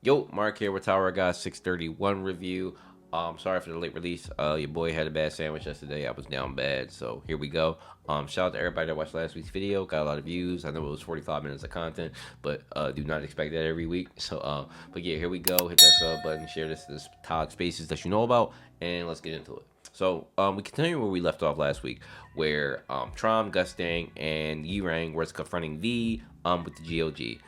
Yo, Mark here with Tower Guy 631 review. Sorry for the late release. Your boy had a bad sandwich yesterday. I was down bad, so here we go. Shout out to everybody that watched last week's video. Got a lot of views. I know it was 45 minutes of content, but do not expect that every week. But yeah, here we go. Hit that sub button. Share this Todd Spaces that you know about, and let's get into it. We continue where we left off last week, where Traum, Gustang, and Yirang was confronting V with the GOG.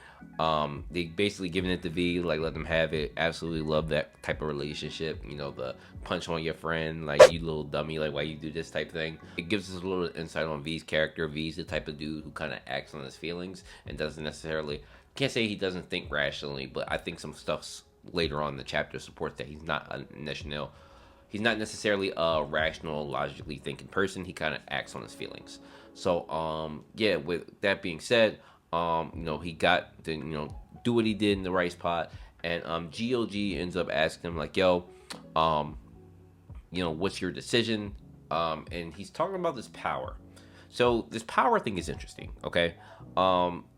They basically giving it to V, like let them have it. Absolutely love that type of relationship. You know, the punch on your friend, like you little dummy, like why you do this type thing. It gives us a little insight on V's character. V's the type of dude who kind of acts on his feelings and doesn't necessarily, can't say he doesn't think rationally, but I think some stuff later on in the chapter supports that he's not a national. He's not necessarily a rational, logically thinking person. He kind of acts on his feelings. Yeah. With that being said, he got to, do what he did in the rice pot, and GOG ends up asking him like, "Yo, what's your decision?" And he's talking about this power. So this power thing is interesting. Okay,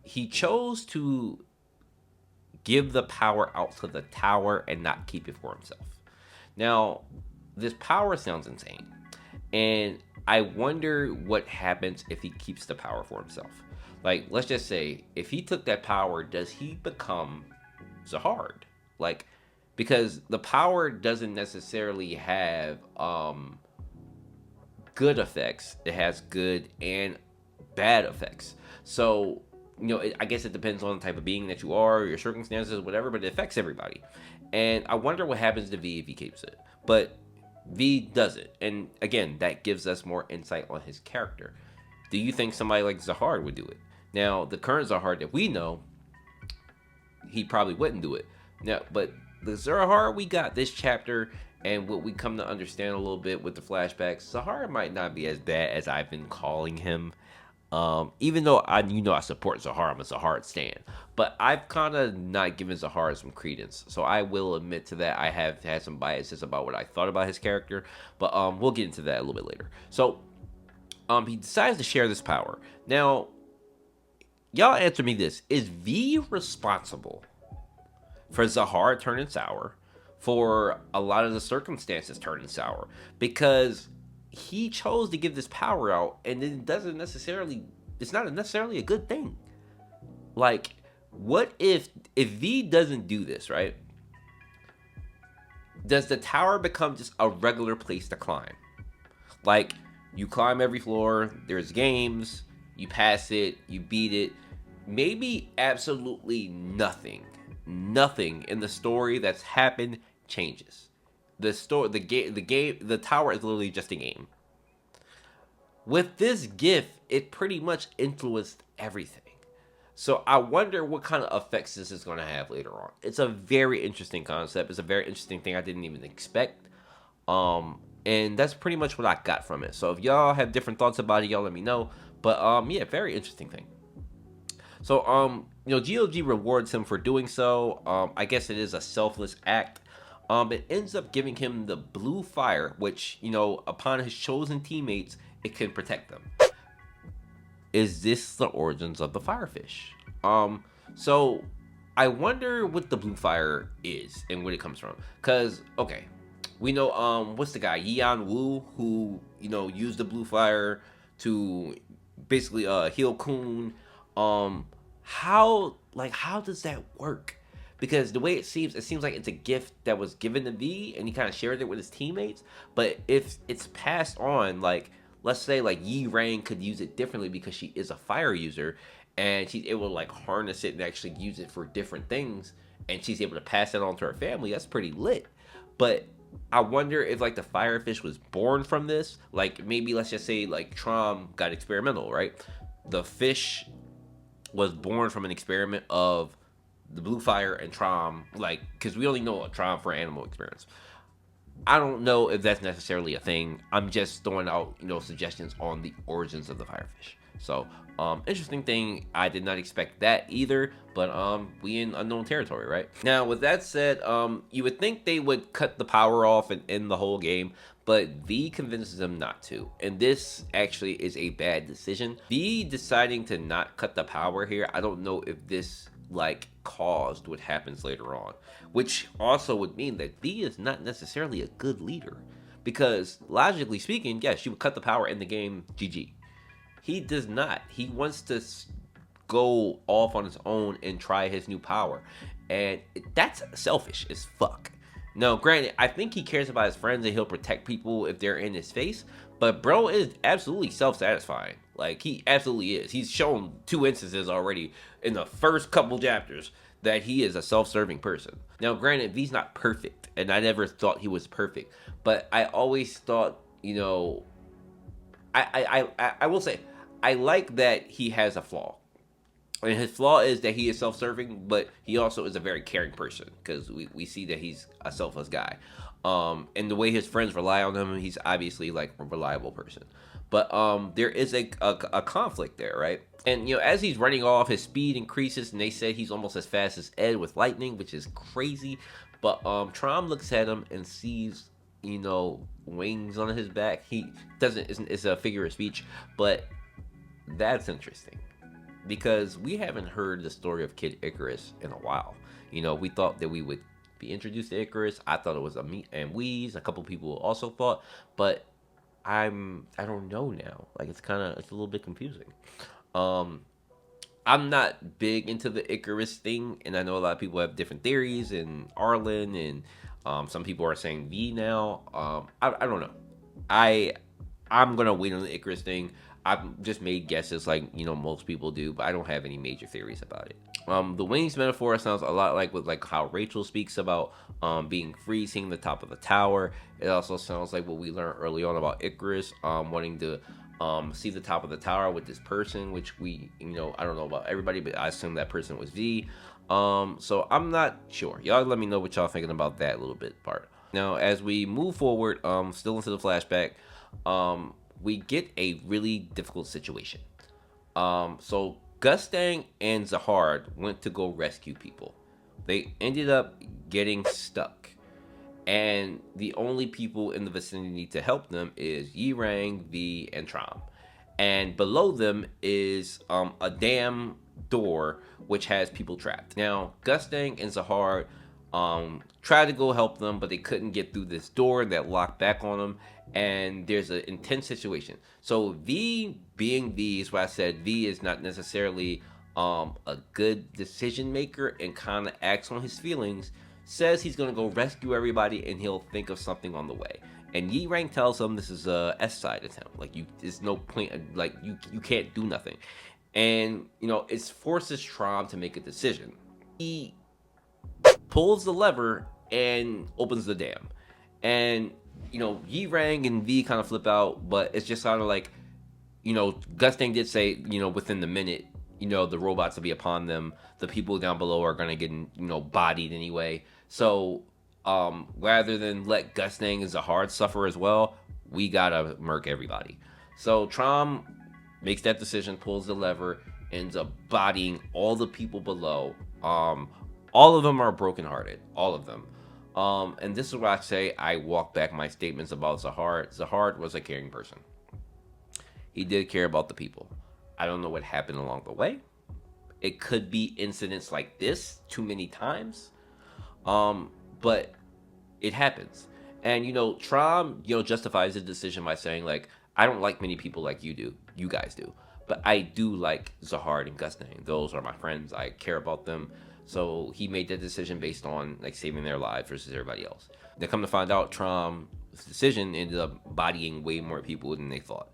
he chose to give the power out to the tower and not keep it for himself. Now, this power sounds insane, and I wonder what happens if he keeps the power for himself. Like, let's just say, if he took that power, does he become Zahard? Like, because the power doesn't necessarily have good effects. It has good and bad effects. So, I guess it depends on the type of being that you are, your circumstances, whatever, but it affects everybody. And I wonder what happens to V if he keeps it. But V does it. And again, that gives us more insight on his character. Do you think somebody like Zahard would do it? Now, the current Zahard that we know, he probably wouldn't do it. Now, but the Zahard we got this chapter, and what we come to understand a little bit with the flashbacks, Zahard might not be as bad as I've been calling him. Even though I support Zahar, I'm a Zahard stan, but I've kind of not given Zahar some credence. So I will admit to that. I have had some biases about what I thought about his character, but we'll get into that a little bit later. So he decides to share this power. Now, y'all answer me this: is V responsible for Zahar turning sour, for a lot of the circumstances turning sour? Because he chose to give this power out, and it doesn't necessarily, it's not necessarily a good thing. Like, what if V doesn't do this, right? Does the tower become just a regular place to climb? Like, you climb every floor, there's games, you pass it, you beat it. Maybe absolutely nothing in the story that's happened changes. The tower is literally just a game. With this gift, it pretty much influenced everything. So I wonder what kind of effects this is going to have later on. It's a very interesting concept. It's a very interesting thing I didn't even expect. And that's pretty much what I got from it. So if y'all have different thoughts about it, y'all let me know. But yeah, very interesting thing. So GOG rewards him for doing so. I guess it is a selfless act. It ends up giving him the blue fire, which, upon his chosen teammates, it can protect them. Is this the origins of the firefish? So I wonder what the blue fire is and where it comes from. Cause okay, we know what's the guy, Yan Wu, who used the blue fire to basically heal Kun. How does that work? Because the way it seems like it's a gift that was given to V, and he kind of shared it with his teammates. But if it's passed on, like, let's say like Yi Rang could use it differently because she is a fire user, and she's able to like harness it and actually use it for different things, and she's able to pass that on to her family. That's pretty lit. But I wonder if like the firefish was born from this. Like, maybe let's just say like Traum got experimental, right? The fish was born from an experiment of the blue fire and Traum, like, because we only know a Traum for animal experiments. I don't know if that's necessarily a thing. I'm just throwing out, suggestions on the origins of the firefish. So, interesting thing. I did not expect that either, but we in unknown territory, right? Now, with that said, you would think they would cut the power off and end the whole game, but V convinces them not to, and this actually is a bad decision. V deciding to not cut the power here, I don't know if this like caused what happens later on, which also would mean that V is not necessarily a good leader, because logically speaking, yes, she would cut the power in the game. GG. He does not. He wants to go off on his own and try his new power, and that's selfish as fuck. No, granted, I think he cares about his friends and he'll protect people if they're in his face, but bro is absolutely self-satisfying. Like, he absolutely is. He's shown 2 instances already in the first couple chapters that he is a self-serving person. Now, granted, V's not perfect, and I never thought he was perfect, but I always thought, I will say, I like that he has a flaw. And his flaw is that he is self-serving, but he also is a very caring person, because we see that he's a selfless guy. And the way his friends rely on him, he's obviously like a reliable person. But there is a conflict there, right? And as he's running off, his speed increases, and they say he's almost as fast as Ed with lightning, which is crazy. But Traum looks at him and sees wings on his back. He doesn't. It's a figure of speech, but that's interesting, because we haven't heard the story of Kid Icarus in a while. We thought that we would be introduced to Icarus. I thought it was a me and Weez. A couple people also thought, but I don't know now. Like, it's a little bit confusing. I'm not big into the Icarus thing, and I know a lot of people have different theories, and Arlen, and some people are saying V now. I don't know. I'm gonna wait on the Icarus thing. I've just made guesses like most people do, but I don't have any major theories about it. The wings metaphor sounds a lot like with how Rachel speaks about being free, seeing the top of the tower. It also sounds like what we learned early on about Icarus wanting to see the top of the tower with this person, which we I don't know about everybody, but I assume that person was V. So I'm not sure. Y'all let me know what y'all thinking about that little bit part. Now, as we move forward, still into the flashback, we get a really difficult situation. So Gustang and Zahard went to go rescue people. They ended up getting stuck, and the only people in the vicinity to help them is Yirang, V, and Traum. And below them is a damn door which has people trapped. Now, Gustang and Zahard tried to go help them, but they couldn't get through this door that locked back on them, and there's an intense situation. So V, being V, is why I said V is not necessarily a good decision maker, and kind of acts on his feelings. Says he's gonna go rescue everybody, and he'll think of something on the way. And Yi Rang tells him this is a S side attempt. Like, there's no point. Like, you can't do nothing. And it forces Traum to make a decision. He pulls the lever and opens the dam. And Yi Rang and V kind of flip out, but it's just kind of like, Gustang did say, within the minute, the robots will be upon them. The people down below are gonna get, bodied anyway. So, rather than let Gustang and Zahard suffer as well, we gotta murk everybody. So Traum makes that decision, pulls the lever, ends up bodying all the people below. All of them are brokenhearted, all of them. And this is why I say I walk back my statements about Zahard. Zahard was a caring person. He did care about the people. I don't know what happened along the way. It could be incidents like this too many times. But it happens. And, Traum, justifies his decision by saying, like, I don't like many people like you guys do. But I do like Zahard and Gustang. Those are my friends. I care about them. So he made that decision based on, like, saving their lives versus everybody else. Then come to find out, Traum's decision ended up bodying way more people than they thought.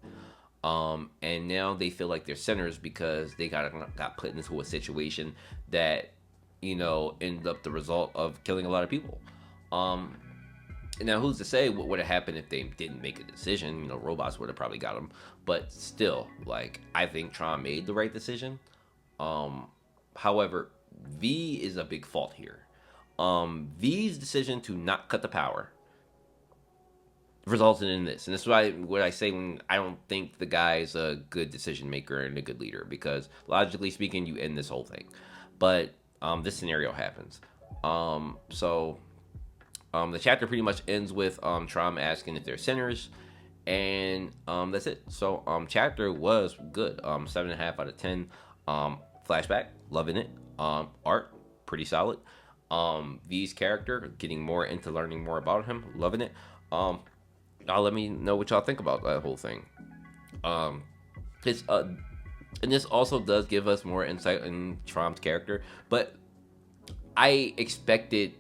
And now they feel like they're sinners because they got put into a situation that, ended up the result of killing a lot of people. Now, who's to say what would have happened if they didn't make a decision? Robots would have probably got them. But still, like, I think Traum made the right decision. However, V is a big fault here. V's decision to not cut the power resulted in this. And this is what I say when I don't think the guy's a good decision maker and a good leader. Because, logically speaking, you end this whole thing. But this scenario happens. So the chapter pretty much ends with Traum asking if they're sinners, and that's it. So chapter was good. 7.5 out of 10. Flashback, loving it. Art, pretty solid. V's character, getting more into learning more about him, loving it. Y'all let me know what y'all think about that whole thing. Um, it's and this also does give us more insight in Traum's character, but I expected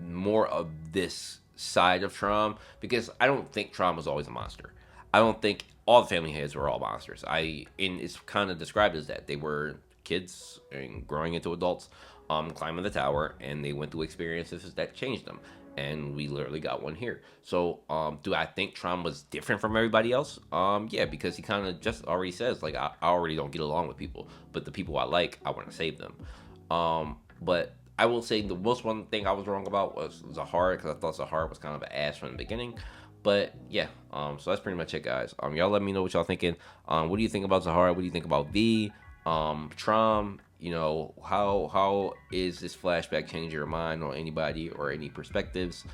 more of this side of Traum because I don't think Traum was always a monster. I don't think all the family heads were all monsters. And it's kind of described as that they were kids and growing into adults, climbing the tower, and they went through experiences that changed them. And we literally got one here. So, do I think Traum was different from everybody else? Yeah, because he kind of just already says like I already don't get along with people, but the people I like, I want to save them. But I will say the most one thing I was wrong about was Zahara because I thought Zahara was kind of an ass from the beginning. But yeah, so that's pretty much it, guys. Y'all let me know what y'all thinking. What do you think about Zahara? What do you think about V? Traum? You know, how is this flashback changing your mind on anybody or any perspectives?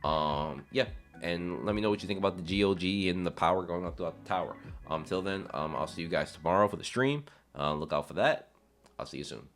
Yeah, and let me know what you think about the GOG and the power going up throughout the tower. Till then, I'll see you guys tomorrow for the stream. Look out for that. I'll see you soon.